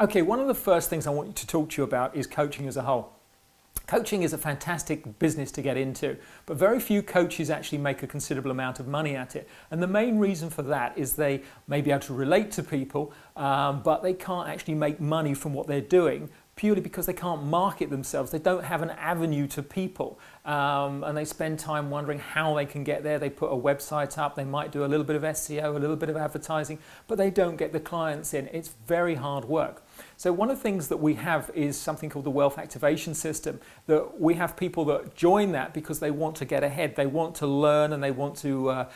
Okay, one of the first things I want to talk to you about is coaching as a whole. Coaching is a fantastic business to get into, but very few coaches actually make a considerable amount of money at it. And the main reason for that is they may be able to relate to people, but they can't actually make money from what they're doing, purely because they can't market themselves. They don't have an avenue to people, and they spend time wondering how they can get there. They put a website up, they might do a little bit of SEO, a little bit of advertising, but they don't get the clients in. It's very hard work. So one of the things that we have is something called the Wealth Activation System, that we have people that join that because they want to get ahead, they want to learn, and they want to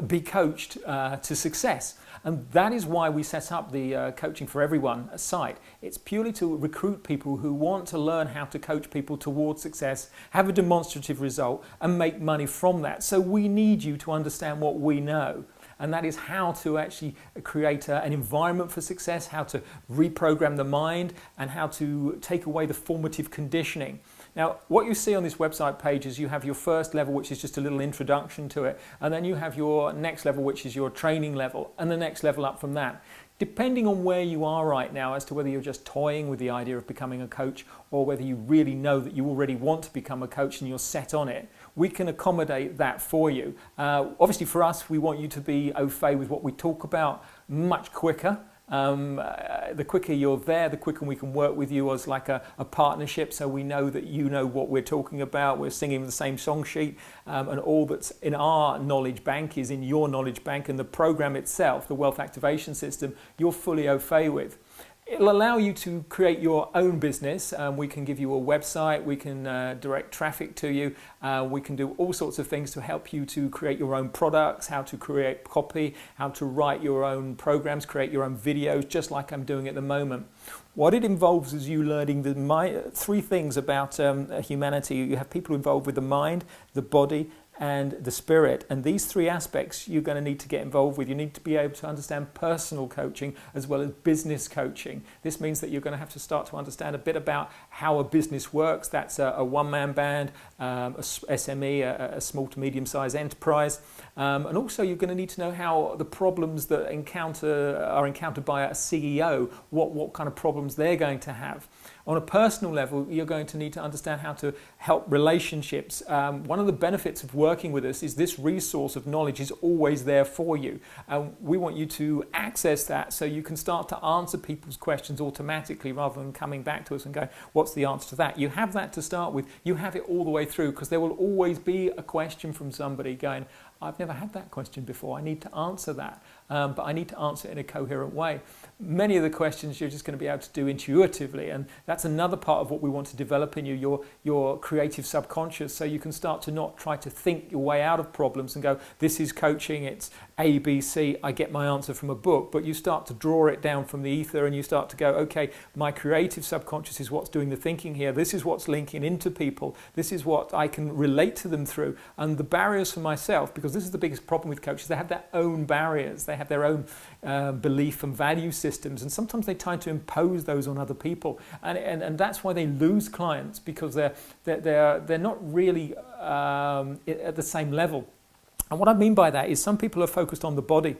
be coached to success. And that is why we set up the Coaching for Everyone site. It's purely to recruit people who want to learn how to coach people towards success, have a demonstrative result, and make money from that. So we need you to understand what we know. And that is how to actually create an environment for success, how to reprogram the mind, and how to take away the formative conditioning. Now, what you see on this website page is you have your first level, which is just a little introduction to it, and then you have your next level, which is your training level, and the next level up from that. Depending on where you are right now as to whether you're just toying with the idea of becoming a coach or whether you really know that you already want to become a coach and you're set on it, we can accommodate that for you. Obviously for us, we want you to be au fait with what we talk about much quicker. The quicker you're there, the quicker we can work with you as like a partnership, so we know that you know what we're talking about, we're singing the same song sheet, and all that's in our knowledge bank is in your knowledge bank, and the program itself, the Wealth Activation System, you're fully au fait with. It'll allow you to create your own business. We can give you a website, we can direct traffic to you, we can do all sorts of things to help you to create your own products, how to create copy, how to write your own programs, create your own videos, just like I'm doing at the moment. What it involves is you learning three things about humanity. You have people involved with the mind, the body, and the spirit, and these three aspects you're going to need to get involved with. You need to be able to understand personal coaching as well as business coaching. This means that you're going to have to start to understand a bit about how a business works. That's a one-man band, a SME, a small to medium-sized enterprise, and also you're going to need to know how the problems that are encountered by a CEO, what kind of problems they're going to have. On a personal level, you're going to need to understand how to help relationships. One of the benefits of working with us is this resource of knowledge is always there for you. We want you to access that so you can start to answer people's questions automatically rather than coming back to us and going, what's the answer to that? You have that to start with. You have it all the way through, because there will always be a question from somebody going, I've never had that question before, I need to answer that, but I need to answer it in a coherent way. Many of the questions you're just going to be able to do intuitively, and that's another part of what we want to develop in you, your creative subconscious, so you can start to not try to think your way out of problems and go, this is coaching, it's A, B, C, I get my answer from a book, but you start to draw it down from the ether and you start to go, okay, my creative subconscious is what's doing the thinking here, this is what's linking into people, this is what I can relate to them through, and the barriers for myself, because this is the biggest problem with coaches, they have their own barriers, they have their own belief and value systems, and sometimes they try to impose those on other people, and that's why they lose clients, because they're not really at the same level. And what I mean by that is some people are focused on the body.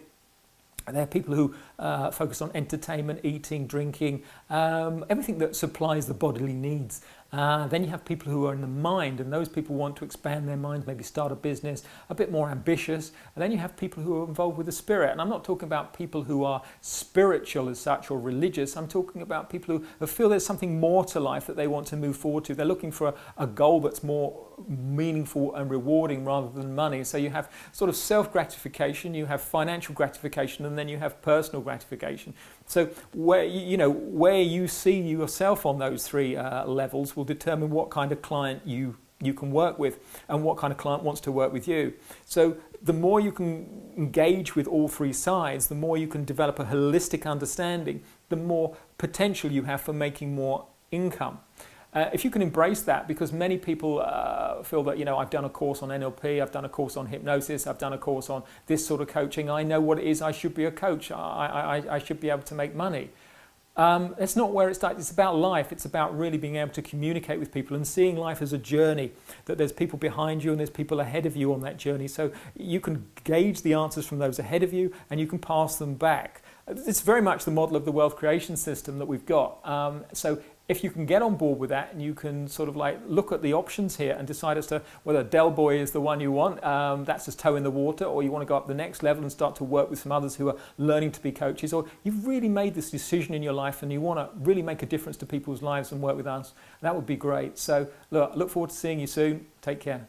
There are people who focus on entertainment, eating, drinking, everything that supplies the bodily needs. Then you have people who are in the mind, and those people want to expand their minds, maybe start a business, a bit more ambitious. And then you have people who are involved with the spirit. And I'm not talking about people who are spiritual as such or religious. I'm talking about people who feel there's something more to life that they want to move forward to. They're looking for a goal that's more meaningful and rewarding rather than money. So you have sort of self-gratification, you have financial gratification, and then you have personal gratification. So where you see yourself on those three levels will determine what kind of client you can work with and what kind of client wants to work with you. So the more you can engage with all three sides, the more you can develop a holistic understanding, the more potential you have for making more income. If you can embrace that, because many people feel that, I've done a course on NLP, I've done a course on hypnosis, I've done a course on this sort of coaching, I know what it is, I should be a coach, I should be able to make money. It's not where it starts. It's about life. It's about really being able to communicate with people and seeing life as a journey, that there's people behind you and there's people ahead of you on that journey. So you can gauge the answers from those ahead of you and you can pass them back. It's very much the model of the wealth creation system that we've got. So if you can get on board with that and you can sort of like look at the options here and decide as to whether Del Boy is the one you want, that's just toe in the water, or you want to go up the next level and start to work with some others who are learning to be coaches, or you've really made this decision in your life and you want to really make a difference to people's lives and work with us, that would be great. So look forward to seeing you soon. Take care.